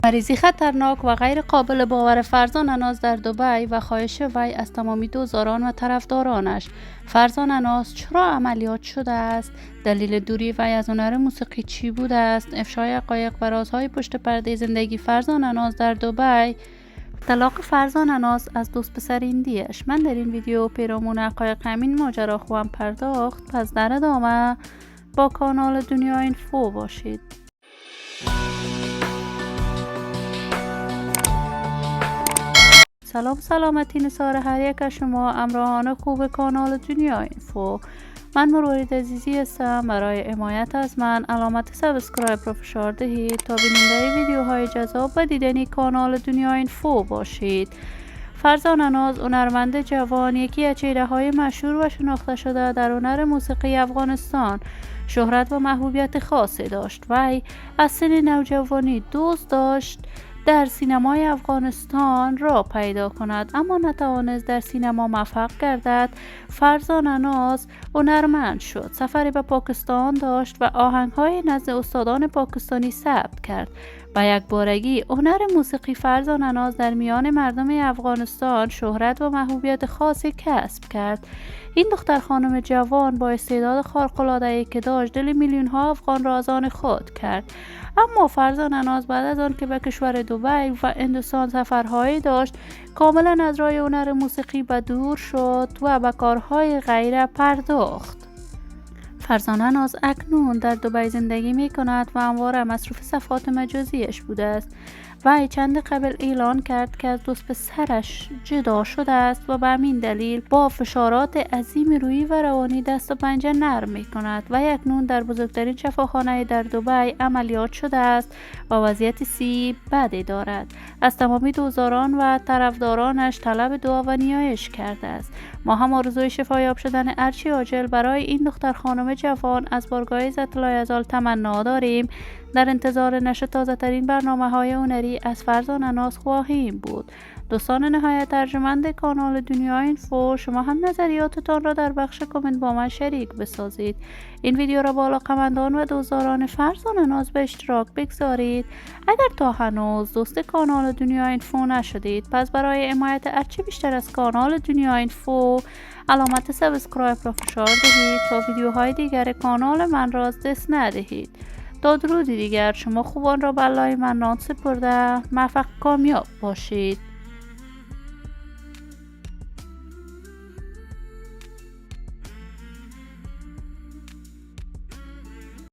مریضی خطرناک و غیر قابل باور فرزان اناس در دبی و خواهش وی از تمامی دوزاران و طرفدارانش. فرزان اناس چرا عملیات شده است؟ دلیل دوری وی از هنر موسیقی چی بوده است؟ افشای حقایق و رازهای پشت پرده زندگی فرزان اناس در دبی. طلاق فرزان اناس از دوست پسر ایندیش. من در این ویدیو پیرامون حقایق همین ماجرا خواهم پرداخت، پس در ادامه با کانال دنیا اینفو باشید. سلام سلامتی نثار هر یک از شما همراهان خوب کانال دنیا اینفو. من مروارید عزیزی هستم. برای حمایت از من علامت سابسکرایب را فشار دهید تا بیننده ویدیوهای جذاب و دیدنی کانال دنیا اینفو باشید. فرزان اناس هنرمند جوان، یکی از چهره‌های مشهور و شناخته شده در هنر موسیقی افغانستان، شهرت و محبوبیت خاصی داشت. وی از سن نوجوانی دوست داشت در سینمای افغانستان را پیدا کند، اما نتوانست در سینما موفق گردد. فرزان اناس هنرمند شد، سفری به پاکستان داشت و آهنگ‌های نزد استادان پاکستانی ثبت کرد. و یک بارگی هنر موسیقی فرزان اناس در میان مردم افغانستان شهرت و محبوبیت خاصی کسب کرد. این دختر خانم جوان با استعداد خارق‌العاده‌ای که داشت دل میلیون‌ها افغان را از آن خود کرد. اما فرزان اناس بعد از آن که به کشور دبی و هندوستان سفرهایی داشت، کاملا از راه هنر موسیقی به دور شد و به کارهای غیره پرداخت. فرزان اناس اکنون در دبی زندگی می کند و همواره مصروف صفحات مجازیش بوده است. وی چند قبل اعلان کرد که از دوست پسرش جدا شده است و به همین دلیل با فشارات عظیم روحی و روانی دست و پنجه نرم می کند. و اکنون در بزرگترین شفاخانه در دبی عملیات شده است و وضعیت صحی بدی دارد. از تمامی دوزاران و طرفدارانش طلب دعا و نیایش کرده است. ما هم آرزوی شفایاب شدن هرچی عاجل برای این دختر خانم جوان از بارگاه عزت العزال تمنا داریم. در انتظار نشر تازه ترین برنامه‌های هنری از فرزان اناس خواهیم بود. دوستان نهایت ارجمند کانال دنیا اینفو، شما هم نظریاتتان را در بخش کامنت با من شریک بسازید. این ویدیو را با علاقه‌مندان و دوستداران فرزان اناس به اشتراک بگذارید. اگر تا هنوز دوست کانال دنیا اینفو نشدید، پس برای حمایت هرچه بیشتر از کانال دنیا اینفو علامت سابسکرایب را فشار دهید تا ویدیوهای دیگر کانال من را از دست ندهید. تا درودی دیگر، شما خوبان را به الله منان سپرده. موفق کامیاب باشید.